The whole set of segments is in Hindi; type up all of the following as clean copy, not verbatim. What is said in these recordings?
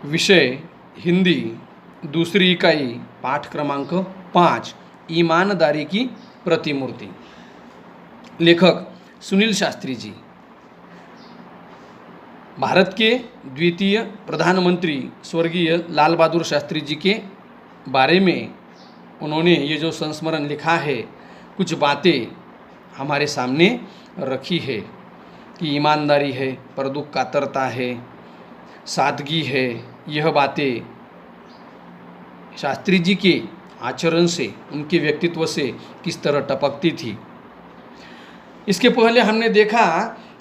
विषय हिंदी, दूसरी इकाई, पाठ क्रमांक 5, ईमानदारी की प्रतिमूर्ति। लेखक सुनील शास्त्री जी। भारत के द्वितीय प्रधानमंत्री स्वर्गीय लाल बहादुर शास्त्री जी के बारे में उन्होंने ये जो संस्मरण लिखा है, कुछ बातें हमारे सामने रखी है कि ईमानदारी है, परदुख कातरता है, सादगी है। यह बातें शास्त्री जी के आचरण से, उनके व्यक्तित्व से किस तरह टपकती थी। इसके पहले हमने देखा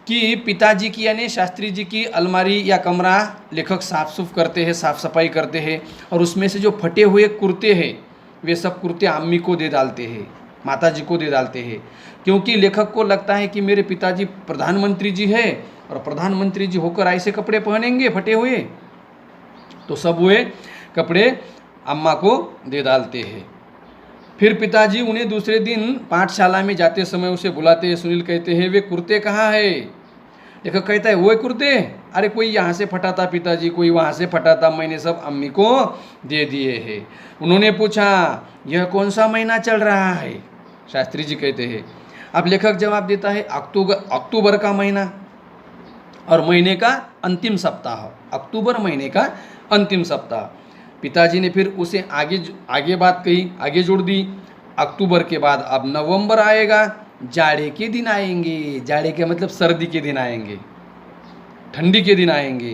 कि पिताजी की यानी शास्त्री जी की अलमारी या कमरा लेखक साफ सुफ करते हैं, साफ सफाई करते हैं, और उसमें से जो फटे हुए कुर्ते हैं वे सब कुर्ते अम्मी को दे डालते हैं, माता जी को दे डालते हैं, क्योंकि लेखक को लगता है कि मेरे पिताजी प्रधानमंत्री जी है और प्रधानमंत्री जी होकर ऐसे कपड़े पहनेंगे फटे हुए, तो सब वे कपड़े अम्मा को दे डालते हैं। फिर पिताजी उन्हें दूसरे दिन पाठशाला में जाते समय उसे बुलाते हैं। सुनील कहते हैं, वे कुर्ते कहाँ है? लेखक कहता है, वो कुर्ते, अरे कोई यहाँ से फटा था पिताजी, कोई वहाँ से फटा था, मैंने सब अम्मी को दे दिए हैं। उन्होंने पूछा, यह कौन सा महीना चल रहा है? शास्त्री जी कहते हैं। अब लेखक जवाब देता है, अक्टूबर का महीना और महीने का अंतिम सप्ताह, अक्टूबर महीने का अंतिम सप्ताह। पिताजी ने फिर उसे आगे बात कही, आगे जोड़ दी, अक्टूबर के बाद अब नवंबर आएगा, जाड़े के दिन आएंगे, जाड़े के मतलब सर्दी के दिन आएंगे, ठंडी के दिन आएंगे,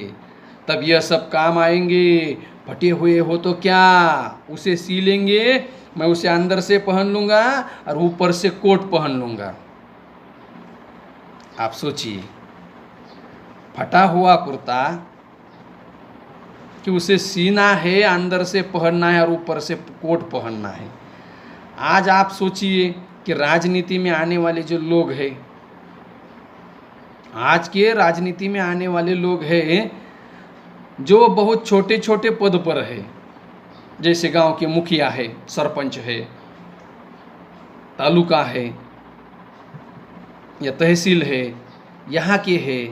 तब यह सब काम आएंगे। फटे हुए हो तो क्या, उसे सी लेंगे, मैं उसे अंदर से पहन लूँगा और ऊपर से कोट पहन लूँगा। आप सोचिए, फटा हुआ कुर्ता कि उसे सीना है, अंदर से पहनना है और ऊपर से कोट पहनना है। आज आप सोचिए कि राजनीति में आने वाले जो लोग हैं, आज के राजनीति में आने वाले लोग हैं जो बहुत छोटे छोटे पद पर है, जैसे गांव के मुखिया है, सरपंच है, तालुका है या तहसील है, यहाँ के है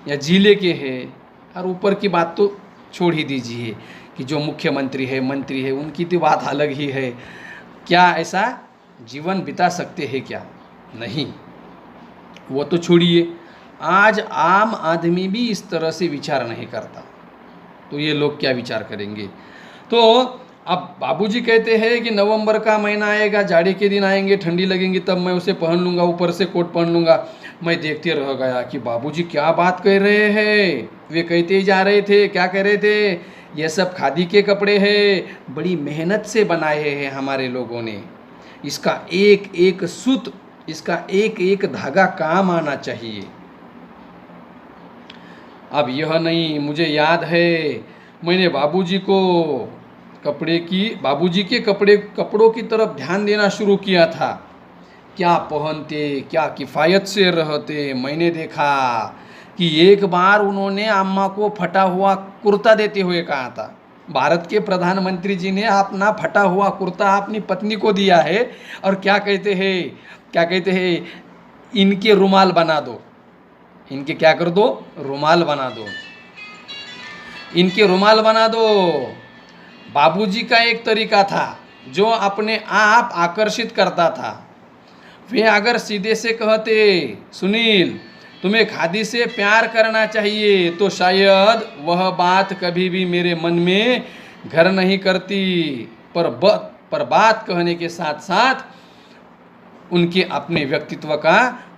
या जिले के है, और ऊपर की बात तो छोड़ ही दीजिए कि जो मुख्यमंत्री है, मंत्री है, उनकी तो बात अलग ही है। क्या ऐसा जीवन बिता सकते हैं क्या? नहीं, वो तो छोड़िए। आज आम आदमी भी इस तरह से विचार नहीं करता, तो ये लोग क्या विचार करेंगे? तो अब बाबूजी कहते हैं कि नवंबर का महीना आएगा, जाड़े के दिन आएंगे, ठंडी लगेंगी, तब मैं उसे पहन लूँगा, ऊपर से कोट पहन लूँगा। मैं देखते रह गया कि बाबूजी क्या बात कह रहे हैं। वे कहते ही जा रहे थे, क्या कह रहे थे, ये सब खादी के कपड़े हैं, बड़ी मेहनत से बनाए हैं हमारे लोगों ने, इसका एक एक सूत, इसका एक एक धागा काम आना चाहिए। अब यह नहीं, मुझे याद है मैंने बाबूजी के कपड़ों की तरफ ध्यान देना शुरू किया था। क्या पहनते, क्या किफ़ायत से रहते। मैंने देखा कि एक बार उन्होंने अम्मा को फटा हुआ कुर्ता देते हुए कहा था। भारत के प्रधानमंत्री जी ने अपना फटा हुआ कुर्ता अपनी पत्नी को दिया है, और क्या कहते हैं, इनके रुमाल बना दो, इनके क्या कर दो, रुमाल बना दो, इनके रुमाल बना दो। बाबूजी का एक तरीका था जो अपने आप आकर्षित करता था। वे अगर सीधे से कहते, सुनील तुम्हें खादी से प्यार करना चाहिए, तो शायद वह बात कभी भी मेरे मन में घर नहीं करती। पर बात कहने के साथ साथ उनके अपने व्यक्तित्व का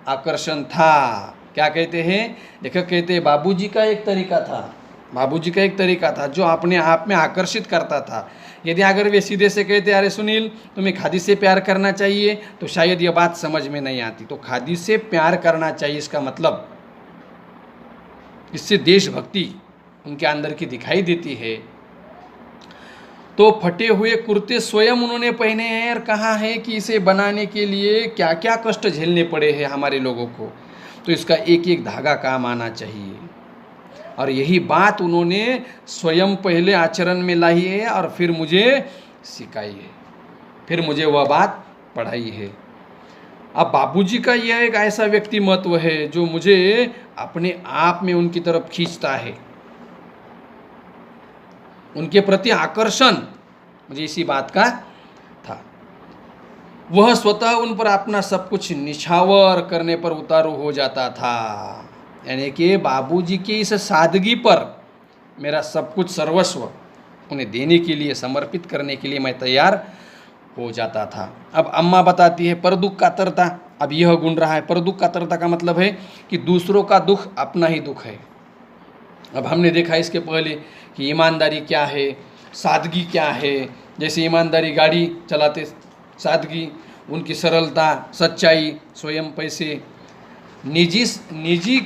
आकर्षण था। क्या कहते हैं लेखक, कहते हैं बाबूजी का एक तरीका था जो अपने आप में आकर्षित करता था। यदि अगर वे सीधे से कहते, अरे सुनील तुम्हें खादी से प्यार करना चाहिए, तो शायद यह बात समझ में नहीं आती। तो खादी से प्यार करना चाहिए, इसका मतलब इससे देशभक्ति उनके अंदर की दिखाई देती है। तो फटे हुए कुर्ते स्वयं उन्होंने पहने हैं, और कहा है कि इसे बनाने के लिए क्या क्या कष्ट झेलने पड़े हैं हमारे लोगों को, तो इसका एक एक धागा काम आना चाहिए। और यही बात उन्होंने स्वयं पहले आचरण में लाई है और फिर मुझे सिखाई है, फिर मुझे वह बात पढ़ाई है। अब बाबूजी का यह एक ऐसा व्यक्तिमत्व है जो मुझे अपने आप में उनकी तरफ खींचता है। उनके प्रति आकर्षण मुझे इसी बात का था। वह स्वतः उन पर अपना सब कुछ निछावर करने पर उतारू हो जाता था, यानी कि बाबूजी की इस सादगी पर मेरा सब कुछ सर्वस्व उन्हें देने के लिए, समर्पित करने के लिए मैं तैयार हो जाता था। अब अम्मा बताती है परदुख कातरता। अब यह गुण रहा है। परदुख कातरता का मतलब है कि दूसरों का दुख अपना ही दुख है। अब हमने देखा इसके पहले कि ईमानदारी क्या है, सादगी क्या है। जैसे ईमानदारी गाड़ी चलाते, सादगी उनकी सरलता, सच्चाई, स्वयं पैसे, निजी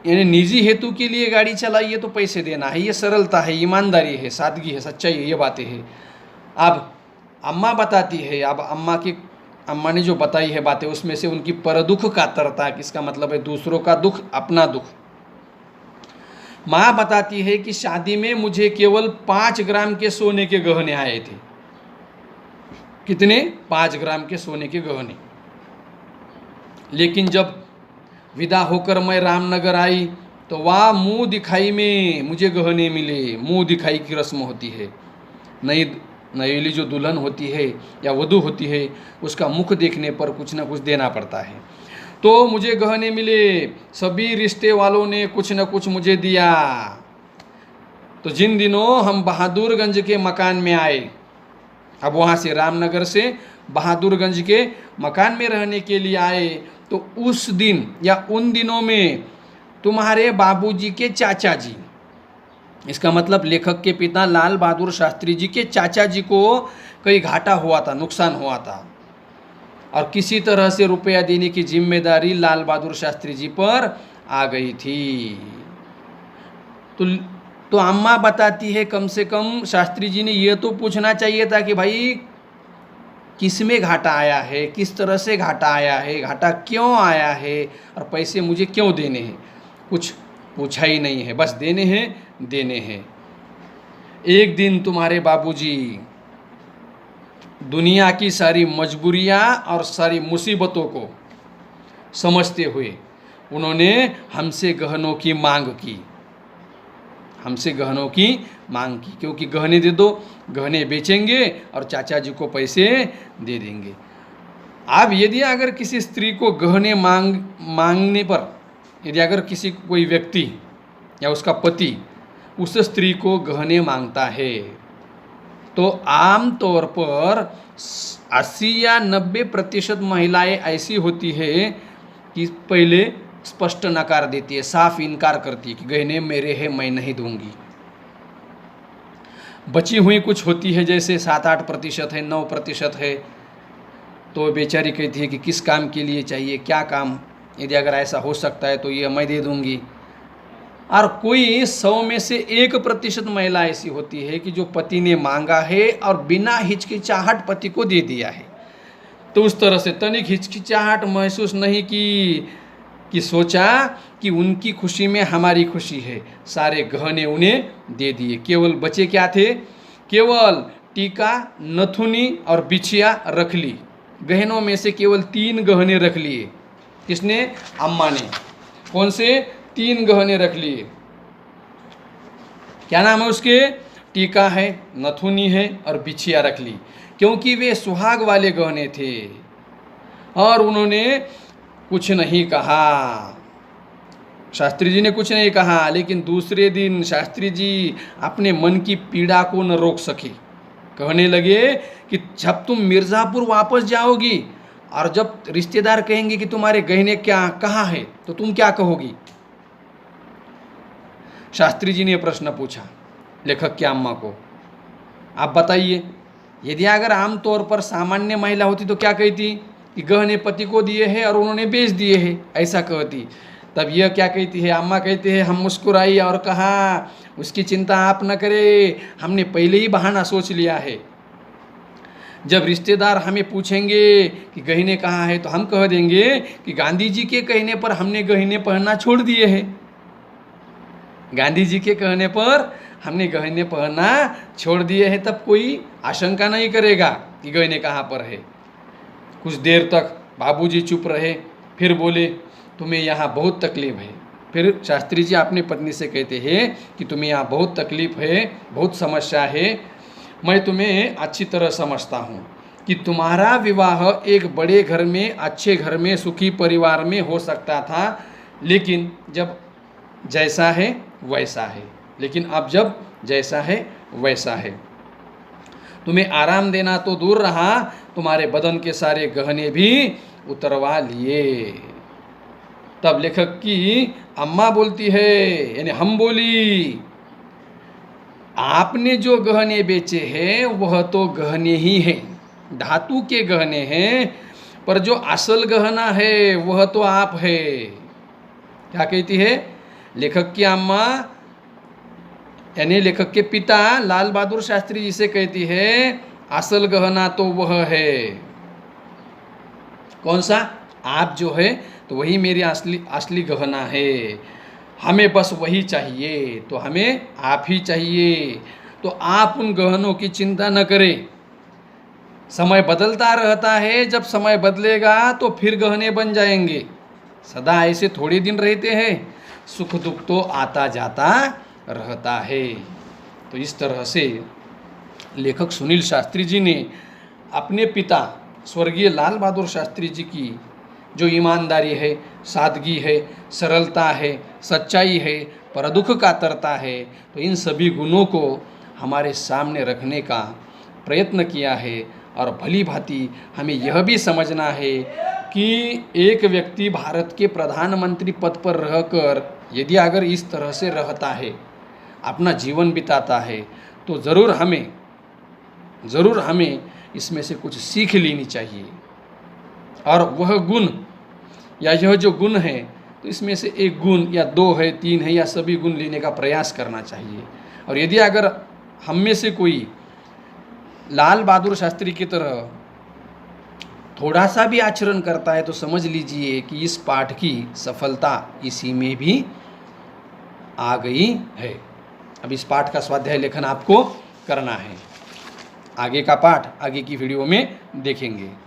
यानी निजी हेतु के लिए गाड़ी चलाइए तो पैसे देना है, ये सरलता है, ईमानदारी है, सादगी है, सच्चाई है, ये बातें हैं। अब अम्मा बताती है, अब अम्मा ने जो बताई है बातें, उसमें से उनकी परदुख कातरता, किसका मतलब है दूसरों का दुख अपना दुख। माँ बताती है कि शादी में मुझे केवल 5 ग्राम के सोने के गहने आए थे। कितने? 5 ग्राम के सोने के गहने। लेकिन जब विदा होकर मैं रामनगर आई तो वहाँ मुंह दिखाई में मुझे गहने मिले। मुंह दिखाई की रस्म होती है, नईली जो दुल्हन होती है या वधू होती है, उसका मुख देखने पर कुछ ना कुछ देना पड़ता है। तो मुझे गहने मिले, सभी रिश्ते वालों ने कुछ न कुछ मुझे दिया। तो जिन दिनों हम बहादुरगंज के मकान में आए, अब वहाँ से रामनगर से बहादुरगंज के मकान में रहने के लिए आए, तो उस दिन या उन दिनों में तुम्हारे बाबूजी के चाचा जी, इसका मतलब लेखक के पिता लाल बहादुर शास्त्री जी के चाचा जी को कई घाटा हुआ था, नुकसान हुआ था, और किसी तरह से रुपया देने की जिम्मेदारी लाल बहादुर शास्त्री जी पर आ गई थी। तो अम्मा बताती है कम से कम शास्त्री जी ने यह तो पूछना चाहिए था कि भाई किस में घाटा आया है, किस तरह से घाटा आया है, घाटा क्यों आया है, और पैसे मुझे क्यों देने हैं। कुछ पूछा ही नहीं है, बस देने हैं। एक दिन तुम्हारे बाबूजी दुनिया की सारी मजबूरियां और सारी मुसीबतों को समझते हुए उन्होंने हमसे गहनों की मांग की, क्योंकि गहने दे दो, गहने बेचेंगे और चाचा जी को पैसे दे देंगे। अब यदि अगर किसी स्त्री को गहने मांगने पर, यदि अगर कोई व्यक्ति या उसका पति उस स्त्री को गहने मांगता है, तो आम तौर पर 80 या 90% महिलाएं ऐसी होती है कि पहले स्पष्ट नकार देती है, साफ इनकार करती है कि गहने मेरे हैं, मैं नहीं दूंगी। बची हुई कुछ होती है, जैसे 7-8% है, 9% है, तो बेचारी कहती है कि किस काम के लिए चाहिए, क्या काम, यदि अगर ऐसा हो सकता है तो ये मैं दे दूंगी। और कोई 100 में से 1% महिला ऐसी होती है कि जो पति ने मांगा है और बिना हिचकिचाहट पति को दे दिया है। तो उस तरह से तनिक हिचकिचाहट महसूस नहीं कि सोचा कि उनकी खुशी में हमारी खुशी है, सारे गहने उन्हें दे दिए। केवल बचे क्या थे? केवल टीका, नथुनी और बिछिया रख ली। गहनों में से केवल 3 गहने रख लिए। किसने? अम्मा ने। कौन से? 3 गहने रख लिए। क्या नाम है उसके? टीका है, नथुनी है और बिछिया रख ली, क्योंकि वे सुहाग वाले गहने थे। और उन्होंने कुछ नहीं कहा, शास्त्री जी ने कुछ नहीं कहा। लेकिन दूसरे दिन शास्त्री जी अपने मन की पीड़ा को न रोक सके। कहने लगे कि जब तुम मिर्ज़ापुर वापस जाओगी और जब रिश्तेदार कहेंगे कि तुम्हारे गहने कहाँ है, तो तुम क्या कहोगी? शास्त्री जी ने प्रश्न पूछा लेखक की अम्मा को। आप बताइए, यदि अगर आमतौर पर सामान्य महिला होती तो क्या कहती? कि गहने पति को दिए हैं और उन्होंने बेच दिए हैं, ऐसा कहती। तब यह क्या कहती है? अम्मा कहती है, हम मुस्कुराई और कहा, उसकी चिंता आप न करें, हमने पहले ही बहाना सोच लिया है। जब रिश्तेदार हमें पूछेंगे कि गहने कहाँ है, तो हम कह देंगे कि गांधी जी के कहने पर हमने गहने पहनना छोड़ दिए हैं। गांधी जी के कहने पर हमने गहने पहनना छोड़ दिए हैं, तब कोई आशंका नहीं करेगा कि गहने कहाँ पर है। कुछ देर तक बाबूजी चुप रहे, फिर बोले, तुम्हें यहाँ बहुत तकलीफ है, फिर शास्त्री जी अपनी पत्नी से कहते हैं कि तुम्हें यहाँ बहुत तकलीफ है, बहुत समस्या है, मैं तुम्हें अच्छी तरह समझता हूँ कि तुम्हारा विवाह एक बड़े घर में, अच्छे घर में, सुखी परिवार में हो सकता था, लेकिन जब जैसा है वैसा है, लेकिन अब जब जैसा है वैसा है। तुम्हें आराम देना तो दूर रहा, तुम्हारे बदन के सारे गहने भी उतरवा लिए। तब लेखक की अम्मा बोलती है, यानी हम बोली, आपने जो गहने बेचे हैं वह तो गहने ही हैं, धातु के गहने हैं, पर जो असल गहना है वह तो आप है। क्या कहती है लेखक की अम्मा, यानी लेखक के पिता लाल बहादुर शास्त्री जी से कहती है, असल गहना तो वह है। कौन सा? आप जो है तो वही मेरी असली गहना है, हमें बस वही चाहिए, तो हमें आप ही चाहिए। तो आप उन गहनों की चिंता न करें, समय बदलता रहता है, जब समय बदलेगा तो फिर गहने बन जाएंगे। सदा ऐसे थोड़े दिन रहते हैं, सुख दुख तो आता जाता रहता है। तो इस तरह से लेखक सुनील शास्त्री जी ने अपने पिता स्वर्गीय लाल बहादुर शास्त्री जी की जो ईमानदारी है, सादगी है, सरलता है, सच्चाई है, पर दुख कातरता है, तो इन सभी गुणों को हमारे सामने रखने का प्रयत्न किया है। और भली भांति हमें यह भी समझना है कि एक व्यक्ति भारत के प्रधानमंत्री पद पर रहकर यदि अगर इस तरह से रहता है, अपना जीवन बिताता है, तो ज़रूर हमें इसमें से कुछ सीख लेनी चाहिए। और वह गुण या यह जो गुण है, तो इसमें से एक गुण या दो है, तीन है, या सभी गुण लेने का प्रयास करना चाहिए। और यदि अगर हम में से कोई लाल बहादुर शास्त्री की तरह थोड़ा सा भी आचरण करता है, तो समझ लीजिए कि इस पाठ की सफलता इसी में भी आ गई है। अब इस पाठ का स्वाध्याय लेखन आपको करना है। आगे का पाठ आगे की वीडियो में देखेंगे।